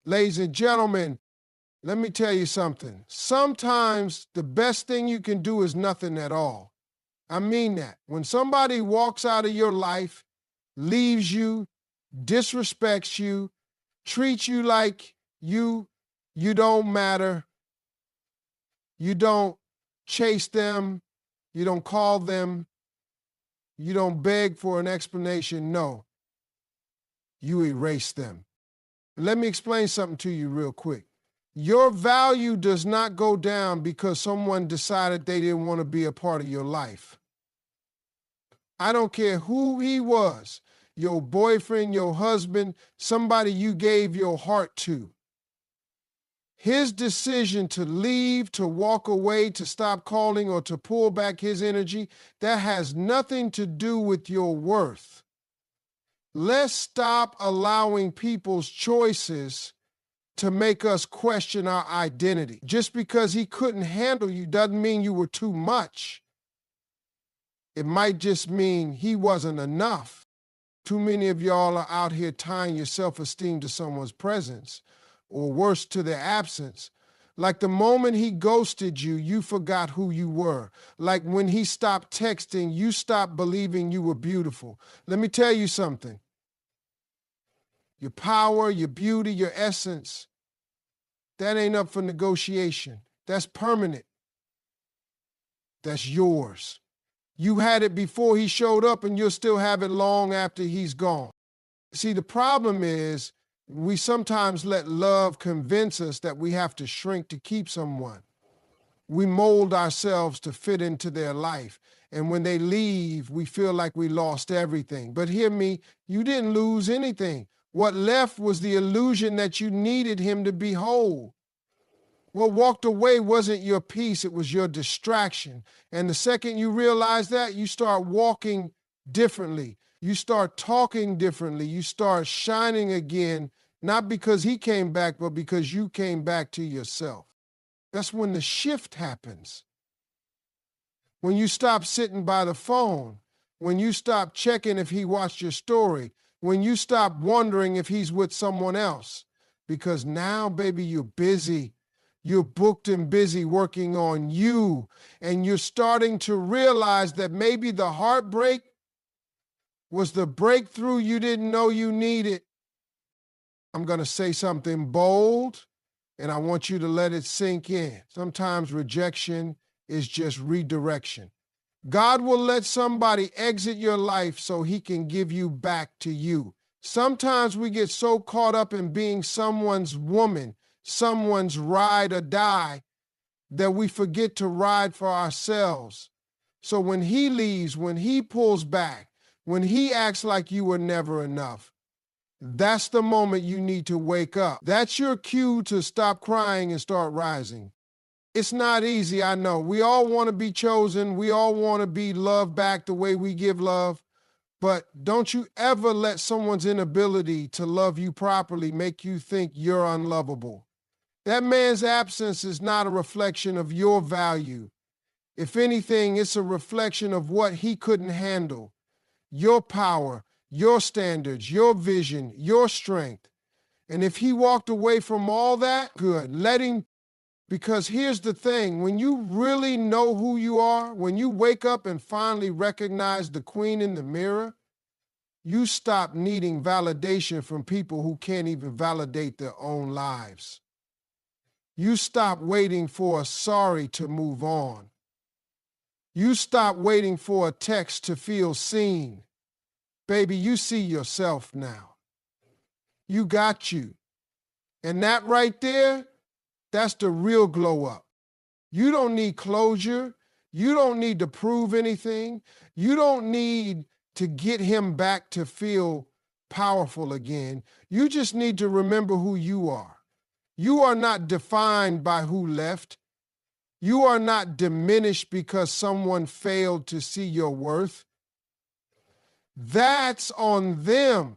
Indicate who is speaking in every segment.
Speaker 1: Ladies and gentlemen, let me tell you something. Sometimes the best thing you can do is nothing at all. I mean that. When somebody walks out of your life, leaves you, disrespects you, treats you like you don't matter, you don't chase them, you don't call them, you don't beg for an explanation. No, you erase them. Let me explain something to you real quick. Your value does not go down because someone decided they didn't want to be a part of your life. I don't care who he was, your boyfriend, your husband, somebody you gave your heart to. His decision to leave, to walk away, to stop calling, or to pull back his energy, that has nothing to do with your worth. Let's stop allowing people's choices to make us question our identity. Just because he couldn't handle you doesn't mean you were too much. It might just mean he wasn't enough. Too many of y'all are out here tying your self-esteem to someone's presence, or worse, to their absence. Like the moment he ghosted you, you forgot who you were. Like when he stopped texting, you stopped believing you were beautiful. Let me tell you something. Your power, your beauty, your essence, that ain't up for negotiation. That's permanent. That's yours. You had it before he showed up, and you'll still have it long after he's gone. See, the problem is we sometimes let love convince us that we have to shrink to keep someone. We mold ourselves to fit into their life. And when they leave, we feel like we lost everything. But hear me, you didn't lose anything. What left was the illusion that you needed him to be whole. What walked away wasn't your peace, it was your distraction. And the second you realize that, you start walking differently. You start talking differently. You start shining again, not because he came back, but because you came back to yourself. That's when the shift happens. When you stop sitting by the phone, when you stop checking if he watched your story, when you stop wondering if he's with someone else. Because now, baby, you're busy. You're booked and busy working on you, and you're starting to realize that maybe the heartbreak was the breakthrough you didn't know you needed. I'm going to say something bold, and I want you to let it sink in. Sometimes rejection is just redirection. God will let somebody exit your life so he can give you back to you. Sometimes we get so caught up in being someone's woman, someone's ride or die, that we forget to ride for ourselves. So when he leaves, when he pulls back, when he acts like you were never enough, that's the moment you need to wake up. That's your cue to stop crying and start rising. It's not easy, I know. We all want to be chosen. We all want to be loved back the way we give love. But don't you ever let someone's inability to love you properly make you think you're unlovable. That man's absence is not a reflection of your value. If anything, it's a reflection of what he couldn't handle. Your power, your standards, your vision, your strength. And if he walked away from all that, good. Let him, because here's the thing. When you really know who you are, when you wake up and finally recognize the queen in the mirror, you stop needing validation from people who can't even validate their own lives. You stop waiting for a sorry to move on. You stop waiting for a text to feel seen. Baby, you see yourself now. You got you. And that right there, that's the real glow up. You don't need closure. You don't need to prove anything. You don't need to get him back to feel powerful again. You just need to remember who you are. You are not defined by who left. You are not diminished because someone failed to see your worth. That's on them,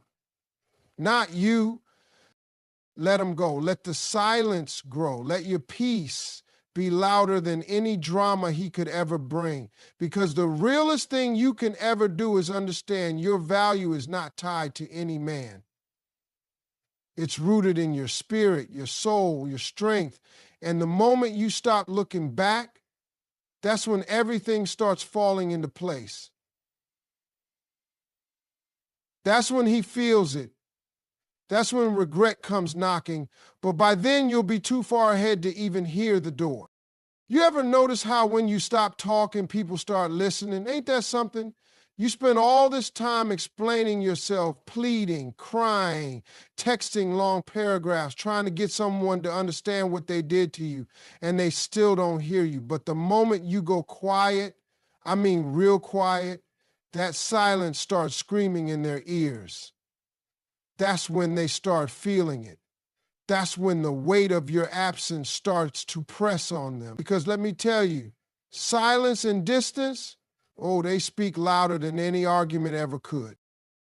Speaker 1: not you. Let them go. Let the silence grow. Let your peace be louder than any drama he could ever bring. Because the realest thing you can ever do is understand your value is not tied to any man. It's rooted in your spirit, your soul, your strength. And the moment you stop looking back, that's when everything starts falling into place. That's when he feels it. That's when regret comes knocking. But by then, you'll be too far ahead to even hear the door. You ever notice how when you stop talking, people start listening? Ain't that something? You spend all this time explaining yourself, pleading, crying, texting long paragraphs, trying to get someone to understand what they did to you, and they still don't hear you. But the moment you go quiet, I mean real quiet, that silence starts screaming in their ears. That's when they start feeling it. That's when the weight of your absence starts to press on them. Because let me tell you, silence and distance, oh, they speak louder than any argument ever could.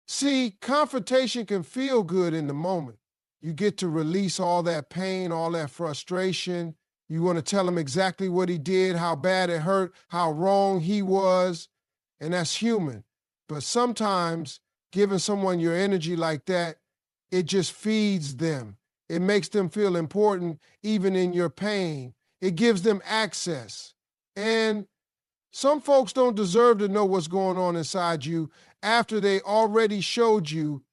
Speaker 1: See, confrontation can feel good in the moment. You get to release all that pain, all that frustration. You want to tell him exactly what he did, how bad it hurt, how wrong he was, and that's human. But sometimes giving someone your energy like that, it just feeds them. It makes them feel important even in your pain. It gives them access. And some folks don't deserve to know what's going on inside you after they already showed you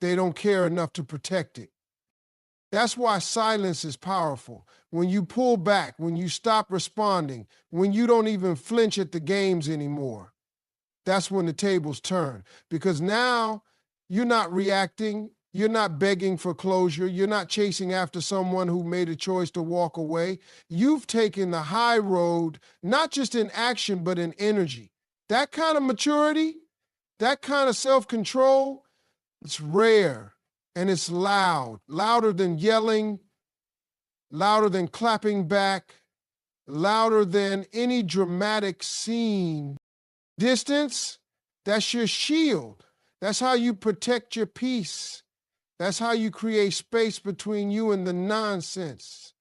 Speaker 1: they don't care enough to protect it. That's why silence is powerful. When you pull back, when you stop responding, when you don't even flinch at the games anymore, that's when the tables turn. Because now you're not reacting. You're not begging for closure. You're not chasing after someone who made a choice to walk away. You've taken the high road, not just in action, but in energy. That kind of maturity, that kind of self-control, it's rare and it's loud, louder than yelling, louder than clapping back, louder than any dramatic scene. Distance, that's your shield. That's how you protect your peace. That's how you create space between you and the nonsense.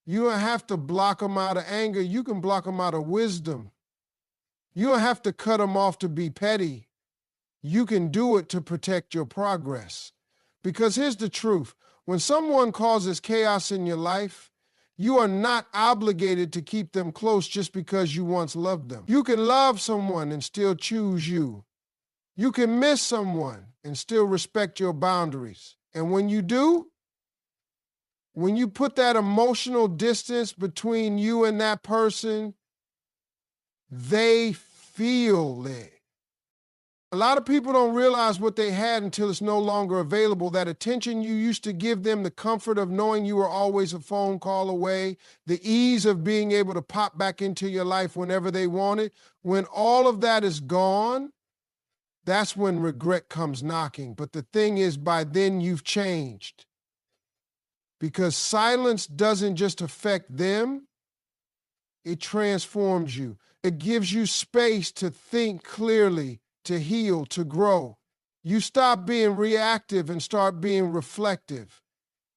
Speaker 1: You don't have to block them out of anger. You can block them out of wisdom. You don't have to cut them off to be petty. You can do it to protect your progress. Because here's the truth. When someone causes chaos in your life, you are not obligated to keep them close just because you once loved them. You can love someone and still choose you. You can miss someone and still respect your boundaries. And when you do, when you put that emotional distance between you and that person, they feel it. A lot of people don't realize what they had until it's no longer available. That attention you used to give them, the comfort of knowing you were always a phone call away, the ease of being able to pop back into your life whenever they wanted, when all of that is gone, that's when regret comes knocking. But the thing is, by then you've changed. Because silence doesn't just affect them, it transforms you. It gives you space to think clearly, to heal, to grow. You stop being reactive and start being reflective.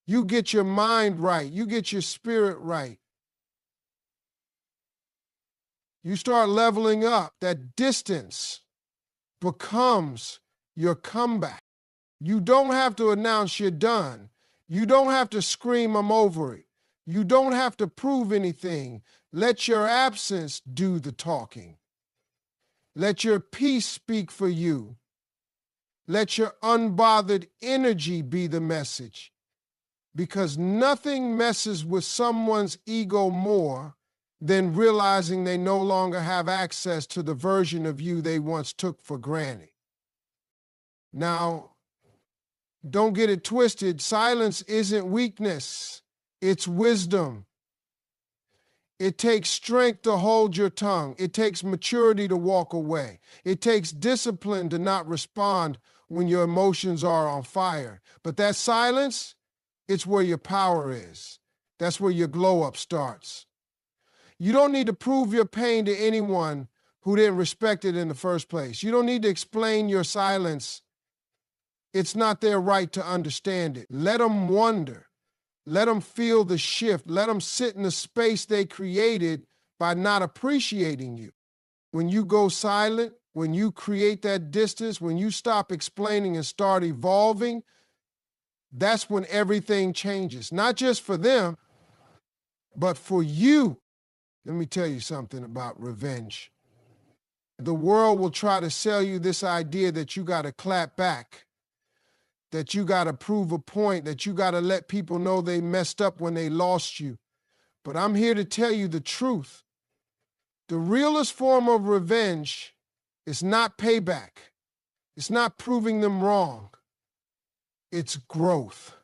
Speaker 1: You get your mind right. You get your spirit right. You start leveling up. That distance becomes your comeback. You don't have to announce you're done. You don't have to scream, I'm over it. You don't have to prove anything. Let your absence do the talking. Let your peace speak for you. Let your unbothered energy be the message. Because nothing messes with someone's ego more than realizing they no longer have access to the version of you they once took for granted. Now, don't get it twisted. Silence isn't weakness. It's wisdom. It takes strength to hold your tongue. It takes maturity to walk away. It takes discipline to not respond when your emotions are on fire. But that silence, it's where your power is. That's where your glow up starts. You don't need to prove your pain to anyone who didn't respect it in the first place. You don't need to explain your silence. It's not their right to understand it. Let them wonder. Let them feel the shift. Let them sit in the space they created by not appreciating you. When you go silent, when you create that distance, when you stop explaining and start evolving, That's when everything changes, not just for them, but for you. Let me tell you something about revenge. The world will try to sell you this idea that you got to clap back, that you got to prove a point, that you got to let people know they messed up when they lost you. But I'm here to tell you the truth. The realest form of revenge is not payback. It's not proving them wrong. It's growth.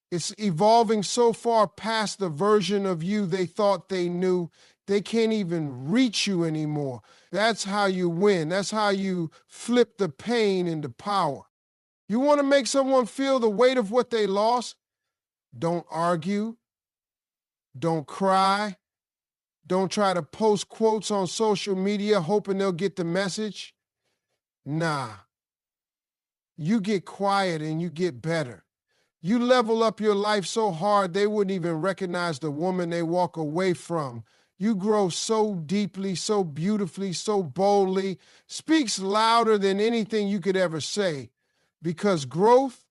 Speaker 1: It's evolving so far past the version of you they thought they knew, they can't even reach you anymore. That's how you win. That's how you flip the pain into power. You want to make someone feel the weight of what they lost? Don't argue. Don't cry. Don't try to post quotes on social media hoping they'll get the message. Nah. You get quiet and you get better. You level up your life so hard they wouldn't even recognize the woman they walk away from. You grow so deeply, so beautifully, so boldly, speaks louder than anything you could ever say. Because growth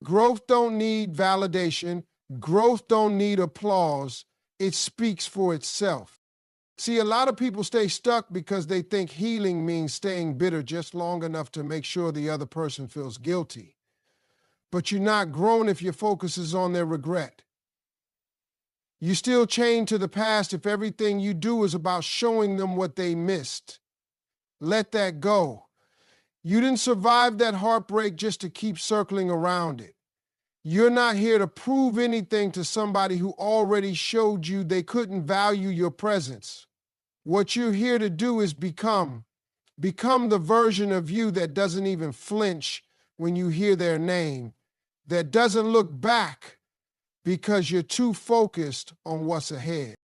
Speaker 1: don't need validation. Growth don't need applause. It speaks for itself. See, a lot of people stay stuck because they think healing means staying bitter just long enough to make sure the other person feels guilty. But you're not grown if your focus is on their regret. You're still chained to the past if everything you do is about showing them what they missed. Let that go. You didn't survive that heartbreak just to keep circling around it. You're not here to prove anything to somebody who already showed you they couldn't value your presence. What you're here to do is become the version of you that doesn't even flinch when you hear their name, that doesn't look back because you're too focused on what's ahead.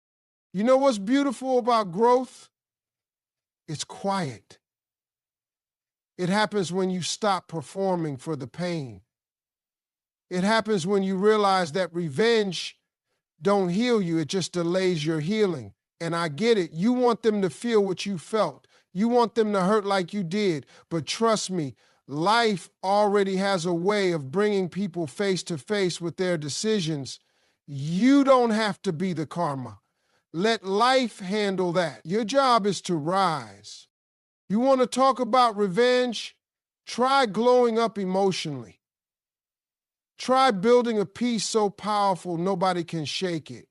Speaker 1: You know what's beautiful about growth? It's quiet. It happens when you stop performing for the pain. It happens when you realize that revenge don't heal you, it just delays your healing. And I get it. You want them to feel what you felt. You want them to hurt like you did. But trust me, life already has a way of bringing people face to face with their decisions. You don't have to be the karma. Let life handle that. Your job is to rise. You want to talk about revenge? Try glowing up emotionally. Try building a peace so powerful nobody can shake it.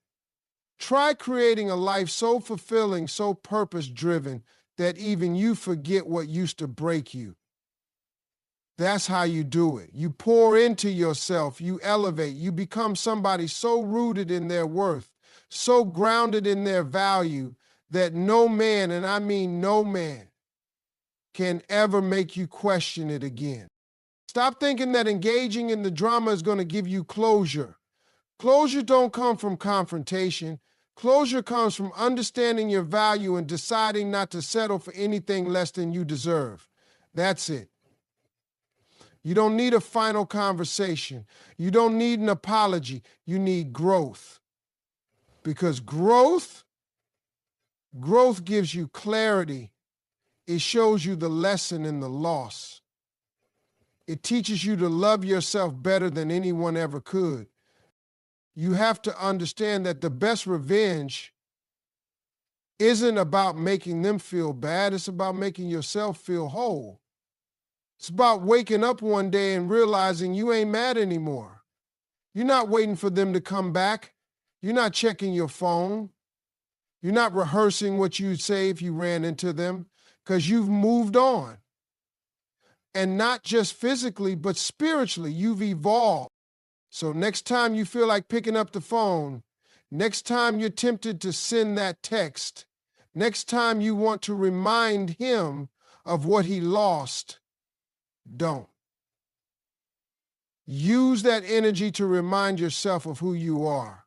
Speaker 1: Try creating a life so fulfilling, so purpose-driven that even you forget what used to break you. That's how you do it. You pour into yourself, you elevate, you become somebody so rooted in their worth, so grounded in their value that no man, and I mean no man, can ever make you question it again. Stop thinking that engaging in the drama is going to give you closure. Closure don't come from confrontation. Closure comes from understanding your value and deciding not to settle for anything less than you deserve. That's it. You don't need a final conversation. You don't need an apology. You need growth. Because growth gives you clarity. It shows you the lesson in the loss. It teaches you to love yourself better than anyone ever could. You have to understand that the best revenge isn't about making them feel bad. It's about making yourself feel whole. It's about waking up one day and realizing you ain't mad anymore. You're not waiting for them to come back. You're not checking your phone. You're not rehearsing what you'd say if you ran into them, because you've moved on. And not just physically, but spiritually, you've evolved. So next time you feel like picking up the phone, next time you're tempted to send that text, next time you want to remind him of what he lost, don't. Use that energy to remind yourself of who you are.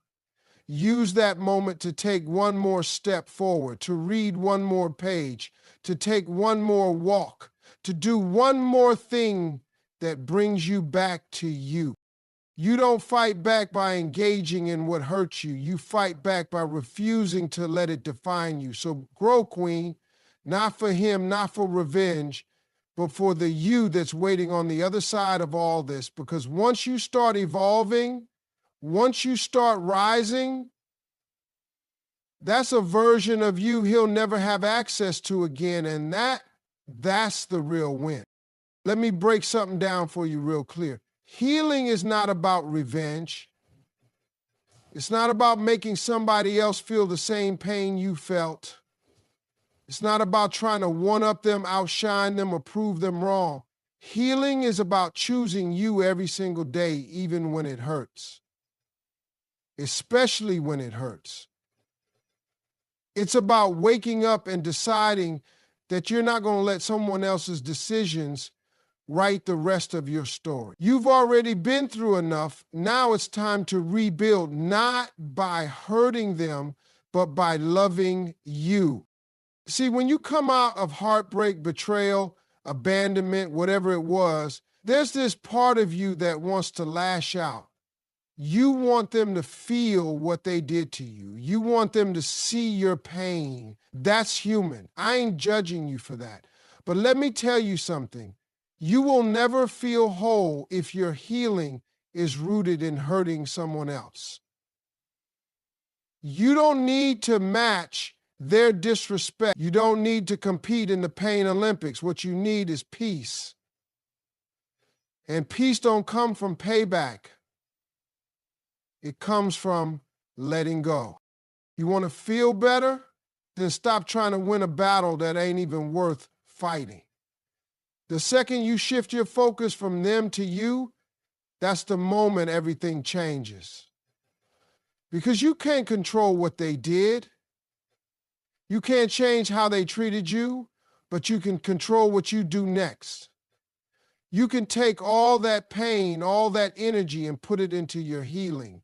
Speaker 1: Use that moment to take one more step forward, to read one more page, to take one more walk, to do one more thing that brings you back to you. You don't fight back by engaging in what hurts you. You fight back by refusing to let it define you. So grow, Queen, not for him, not for revenge, but for the you that's waiting on the other side of all this. Because once you start evolving, once you start rising, that's a version of you he'll never have access to again, and that's the real win. Let me break something down for you real clear. Healing is not about revenge. It's not about making somebody else feel the same pain you felt. It's not about trying to one-up them, outshine them, or prove them wrong. Healing is about choosing you every single day, even when it hurts. Especially when it hurts. It's about waking up and deciding that you're not going to let someone else's decisions write the rest of your story. You've already been through enough. Now it's time to rebuild, not by hurting them, but by loving you. See, when you come out of heartbreak, betrayal, abandonment, whatever it was, there's this part of you that wants to lash out. You want them to feel what they did to you. You want them to see your pain. That's human. I ain't judging you for that. But let me tell you something. You will never feel whole if your healing is rooted in hurting someone else. You don't need to match their disrespect. You don't need to compete in the pain Olympics. What you need is peace. And peace don't come from payback. It comes from letting go. You want to feel better? Then stop trying to win a battle that ain't even worth fighting. The second you shift your focus from them to you, that's the moment everything changes. Because you can't control what they did. You can't change how they treated you, but you can control what you do next. You can take all that pain, all that energy, and put it into your healing.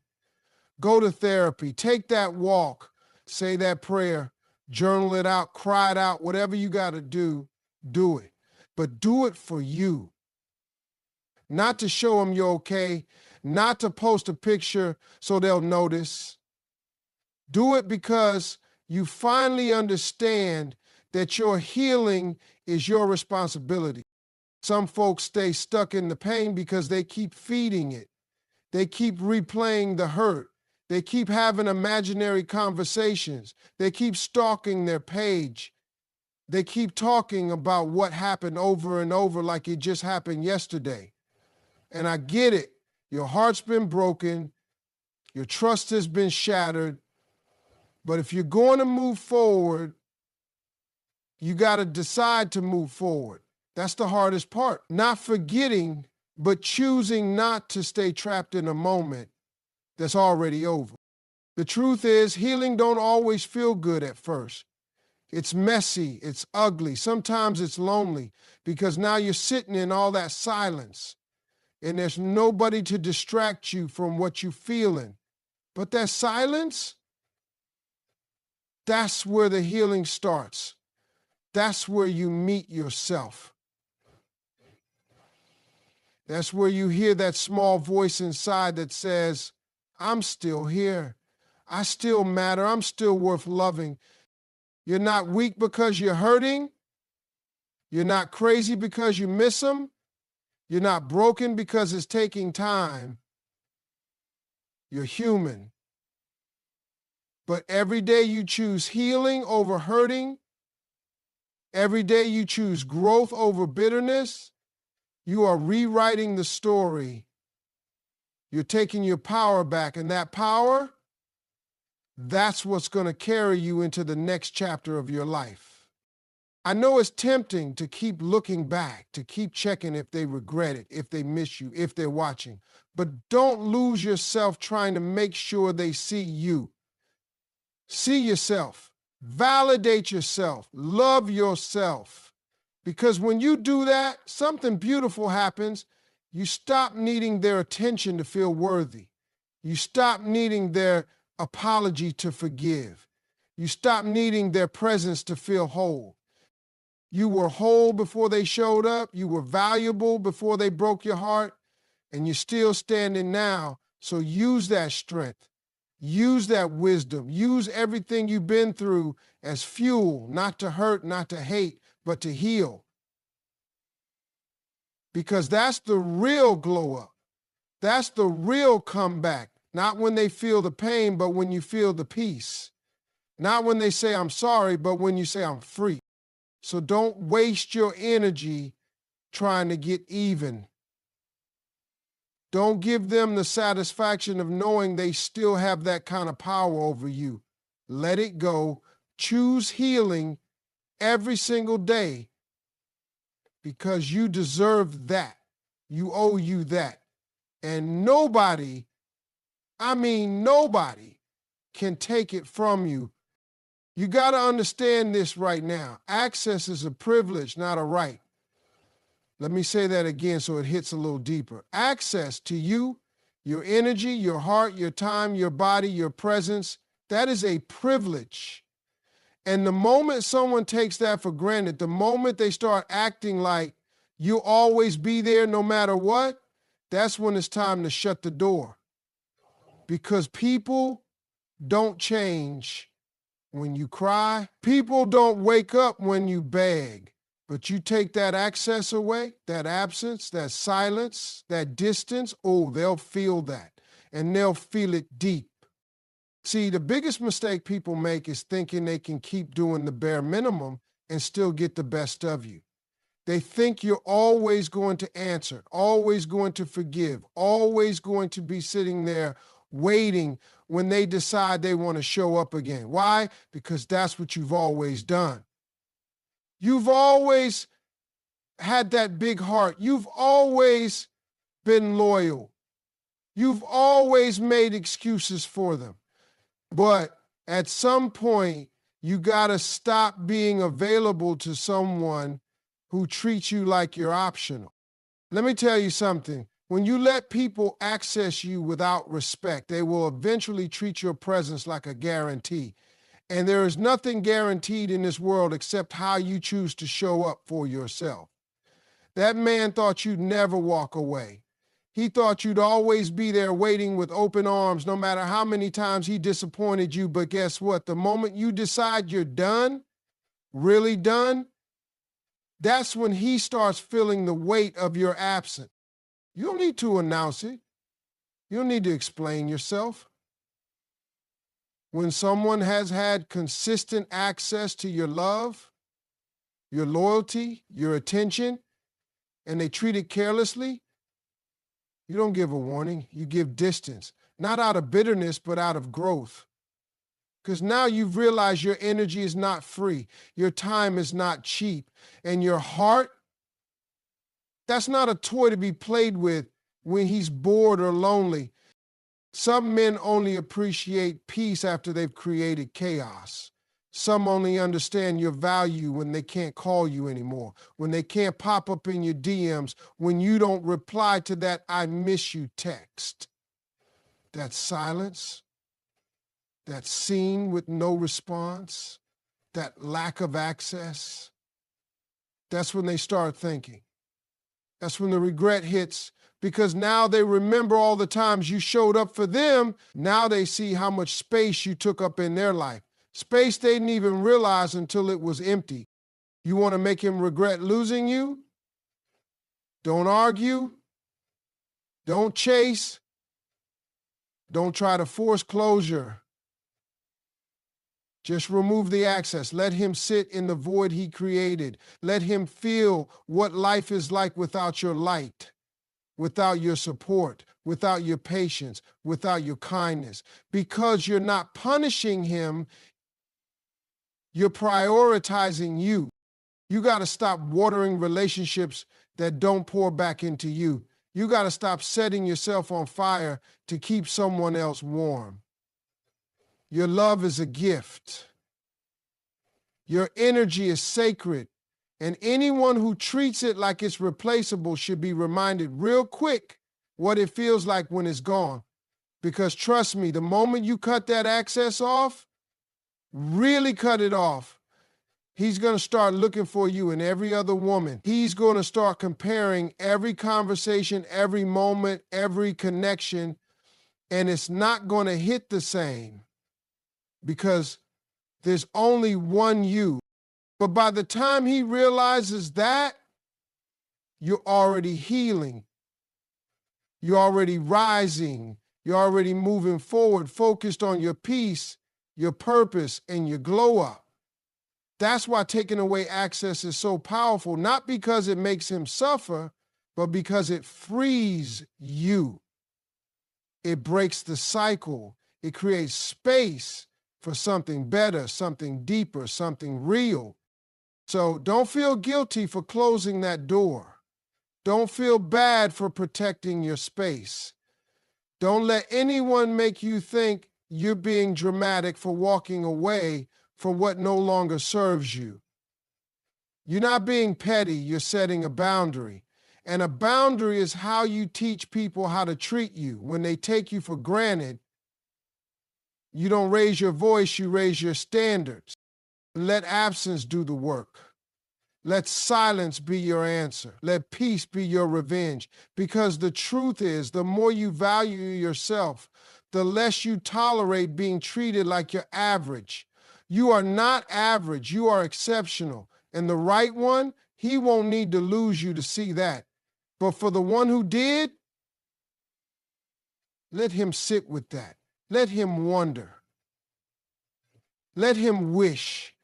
Speaker 1: Go to therapy, take that walk, say that prayer, journal it out, cry it out, whatever you got to do it. But do it for you. Not to show them you're okay, not to post a picture so they'll notice. Do it because you finally understand that your healing is your responsibility. Some folks stay stuck in the pain because they keep feeding it. They keep replaying the hurt. They keep having imaginary conversations. They keep stalking their page. They keep talking about what happened over and over like it just happened yesterday. And I get it. Your heart's been broken. Your trust has been shattered. But if you're going to move forward, you got to decide to move forward. That's the hardest part. Not forgetting, but choosing not to stay trapped in a moment that's already over. The truth is, healing don't always feel good at first. It's messy, it's ugly, sometimes it's lonely, because now you're sitting in all that silence, and there's nobody to distract you from what you're feeling. But that silence, that's where the healing starts. That's where you meet yourself. That's where you hear that small voice inside that says, I'm still here. I still matter. I'm still worth loving. You're not weak because you're hurting. You're not crazy because you miss them. You're not broken because it's taking time. You're human. But every day you choose healing over hurting, every day you choose growth over bitterness, you are rewriting the story. You're taking your power back, and that power, that's what's going to carry you into the next chapter of your life. I know it's tempting to keep looking back, to keep checking if they regret it, if they miss you, if they're watching. But don't lose yourself trying to make sure they see you. See yourself. Validate yourself. Love yourself. Because when you do that, something beautiful happens. You stop needing their attention to feel worthy. You stop needing their apology to forgive. You stop needing their presence to feel whole. You were whole before they showed up. You were valuable before they broke your heart. And you're still standing now. So use that strength. Use that wisdom. Use everything you've been through as fuel, not to hurt, not to hate, but to heal. because that's the real glow up. That's the real comeback. Not when they feel the pain, but when you feel the peace. Not when they say, I'm sorry, but when you say, I'm free. So don't waste your energy trying to get even. Don't give them the satisfaction of knowing they still have that kind of power over you. Let it go. Choose healing every single day because you deserve that. You owe you that. And nobody, I mean nobody, can take it from you. You got to understand this right now. Access is a privilege, not a right. Let me say that again so it hits a little deeper. Access to you, your energy, your heart, your time, your body, your presence, that is a privilege. And the moment someone takes that for granted, the moment they start acting like you'll always be there no matter what, that's when it's time to shut the door. Because people don't change when you cry. People don't wake up when you beg. But you take that access away, that absence, that silence, that distance, oh, they'll feel that. And they'll feel it deep. See, the biggest mistake people make is thinking they can keep doing the bare minimum and still get the best of you. They think you're always going to answer, always going to forgive, always going to be sitting there waiting when they decide they want to show up again. Why? Because that's what you've always done. You've always had that big heart. You've always been loyal. You've always made excuses for them. But at some point, you got to stop being available to someone who treats you like you're optional. Let me tell you something. When you let people access you without respect, they will eventually treat your presence like a guarantee. And there is nothing guaranteed in this world except how you choose to show up for yourself. That man thought you'd never walk away. He thought you'd always be there waiting with open arms no matter how many times he disappointed you. But guess what? The moment you decide you're done, really done, that's when he starts feeling the weight of your absence. You don't need to announce it. You don't need to explain yourself. When someone has had consistent access to your love, your loyalty, your attention, and they treat it carelessly, you don't give a warning, you give distance. Not out of bitterness, but out of growth. Because now you've realized your energy is not free, your time is not cheap, and your heart, that's not a toy to be played with when he's bored or lonely. Some men only appreciate peace after they've created chaos. Some only understand your value when they can't call you anymore, when they can't pop up in your DMs, when you don't reply to that I miss you text. That silence, that scene with no response, that lack of access, that's when they start thinking. That's when the regret hits. Because now they remember all the times you showed up for them. Now they see how much space you took up in their life. Space they didn't even realize until it was empty. You want to make him regret losing you? Don't argue. Don't chase. Don't try to force closure. Just remove the access. Let him sit in the void he created. Let him feel what life is like without your light, without your support, without your patience, without your kindness. Because you're not punishing him, you're prioritizing you. You got to stop watering relationships that don't pour back into you. You got to stop setting yourself on fire to keep someone else warm. Your love is a gift. Your energy is sacred. And anyone who treats it like it's replaceable should be reminded real quick what it feels like when it's gone. Because trust me, the moment you cut that access off, really cut it off, he's going to start looking for you in every other woman. He's going to start comparing every conversation, every moment, every connection, and it's not going to hit the same because there's only one you. But by the time he realizes that, you're already healing. You're already rising. You're already moving forward, focused on your peace, your purpose, and your glow up. That's why taking away access is so powerful, not because it makes him suffer, but because it frees you. It breaks the cycle. It creates space for something better, something deeper, something real. So don't feel guilty for closing that door. Don't feel bad for protecting your space. Don't let anyone make you think you're being dramatic for walking away from what no longer serves you. You're not being petty, you're setting a boundary. And a boundary is how you teach people how to treat you. When they take you for granted, you don't raise your voice, you raise your standards. Let absence do the work. Let silence be your answer. Let peace be your revenge. Because the truth is, the more you value yourself, the less you tolerate being treated like you're average. You are not average, you are exceptional. And the right one, he won't need to lose you to see that. But for the one who did, let him sit with that. Let him wonder. Let him wish.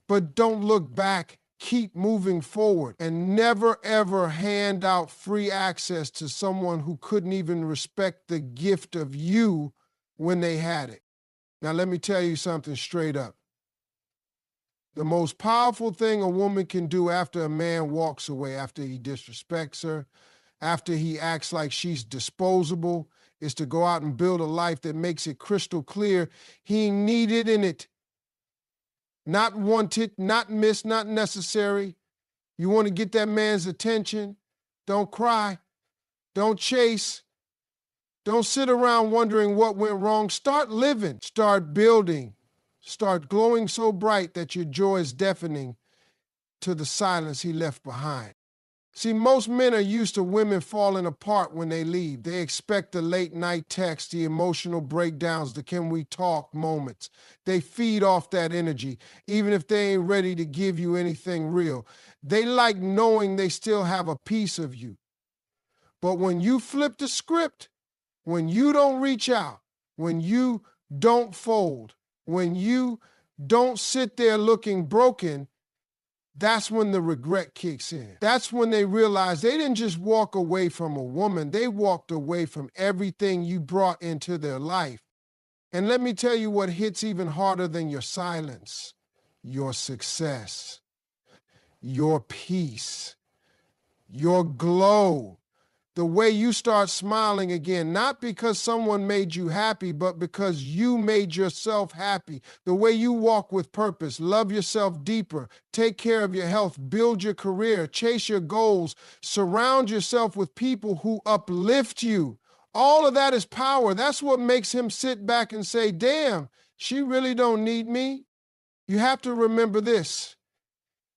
Speaker 1: But don't look back. Keep moving forward and never, ever hand out free access to someone who couldn't even respect the gift of you when they had it. Now, let me tell you something straight up. The most powerful thing a woman can do after a man walks away, after he disrespects her, after he acts like she's disposable, is to go out and build a life that makes it crystal clear he ain't needed in it. Not wanted, not missed, not necessary. You want to get that man's attention? Don't cry. Don't chase. Don't sit around wondering what went wrong. Start living. Start building. Start glowing so bright that your joy is deafening to the silence he left behind. See, most men are used to women falling apart when they leave. They expect the late night text, the emotional breakdowns, the can we talk moments. They feed off that energy, even if they ain't ready to give you anything real. They like knowing they still have a piece of you. But when you flip the script, when you don't reach out, when you don't fold, when you don't sit there looking broken, that's when the regret kicks in. That's when they realize they didn't just walk away from a woman, they walked away from everything you brought into their life. And let me tell you what hits even harder than your silence: your success, your peace, your glow. The way you start smiling again, not because someone made you happy, but because you made yourself happy. The way you walk with purpose, love yourself deeper, take care of your health, build your career, chase your goals, surround yourself with people who uplift you. All of that is power. That's what makes him sit back and say, damn, she really don't need me. You have to remember this.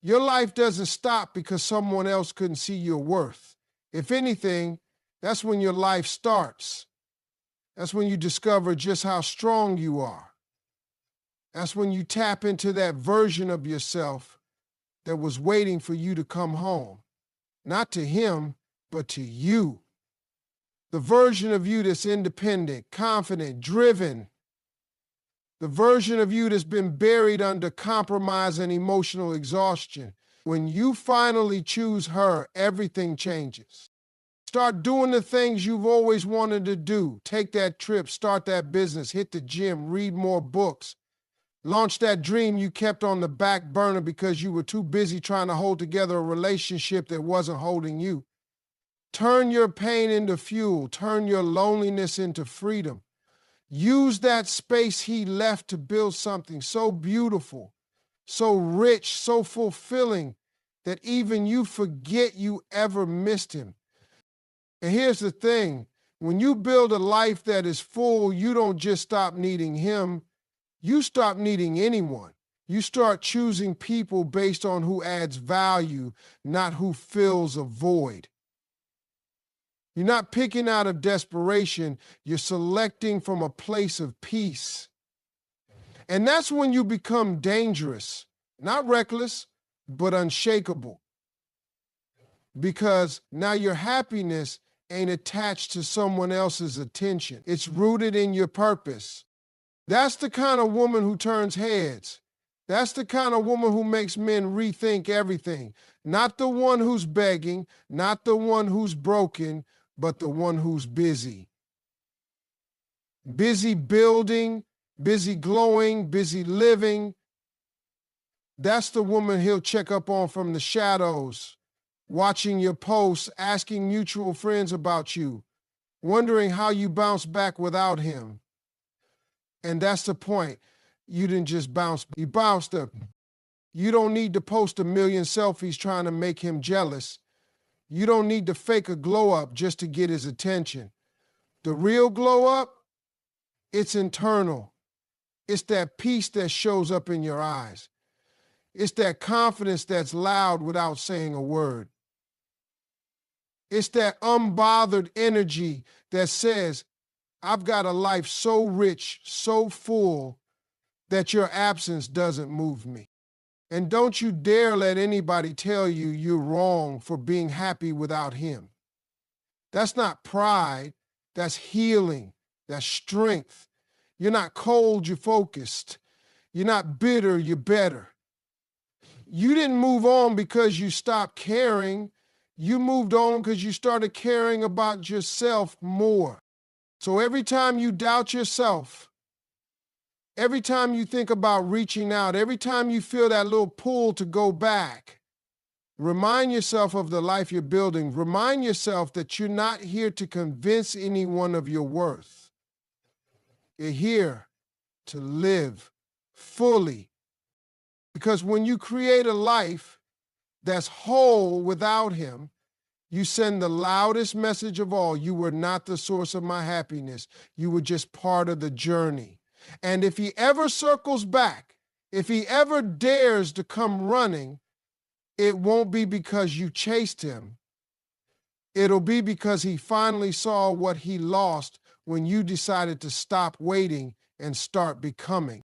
Speaker 1: Your life doesn't stop because someone else couldn't see your worth. If anything, that's when your life starts. That's when you discover just how strong you are. That's when you tap into that version of yourself that was waiting for you to come home. Not to him, but to you. The version of you that's independent, confident, driven. The version of you that's been buried under compromise and emotional exhaustion. When you finally choose her, everything changes. Start doing the things you've always wanted to do. Take that trip, start that business, hit the gym, read more books. Launch that dream you kept on the back burner because you were too busy trying to hold together a relationship that wasn't holding you. Turn your pain into fuel. Turn your loneliness into freedom. Use that space he left to build something so beautiful, so rich, so fulfilling that even you forget you ever missed him. And here's the thing, when you build a life that is full, you don't just stop needing him, you stop needing anyone. You start choosing people based on who adds value, not who fills a void. You're not picking out of desperation, you're selecting from a place of peace. And that's when you become dangerous, not reckless, but unshakable. because now your happiness ain't attached to someone else's attention. It's rooted in your purpose. That's the kind of woman who turns heads. That's the kind of woman who makes men rethink everything. Not the one who's begging, not the one who's broken, but the one who's busy. Busy building, busy glowing, busy living. That's the woman he'll check up on from the shadows, watching your posts, asking mutual friends about you, wondering how you bounce back without him. And that's the point. You didn't just bounce, you bounced up. You don't need to post 1 million selfies trying to make him jealous. You don't need to fake a glow up just to get his attention. The real glow up, it's internal. It's that peace that shows up in your eyes. It's that confidence that's loud without saying a word. It's that unbothered energy that says, I've got a life so rich, so full, that your absence doesn't move me. And don't you dare let anybody tell you you're wrong for being happy without him. That's not pride, that's healing, that's strength. You're not cold, you're focused. You're not bitter, you're better. You didn't move on because you stopped caring. You moved on because you started caring about yourself more. So every time you doubt yourself, every time you think about reaching out, every time you feel that little pull to go back, remind yourself of the life you're building. Remind yourself that you're not here to convince anyone of your worth. You're here to live fully. Because when you create a life that's whole without him, you send the loudest message of all. You were not the source of my happiness. You were just part of the journey. And if he ever circles back, if he ever dares to come running, it won't be because you chased him. It'll be because he finally saw what he lost when you decided to stop waiting and start becoming.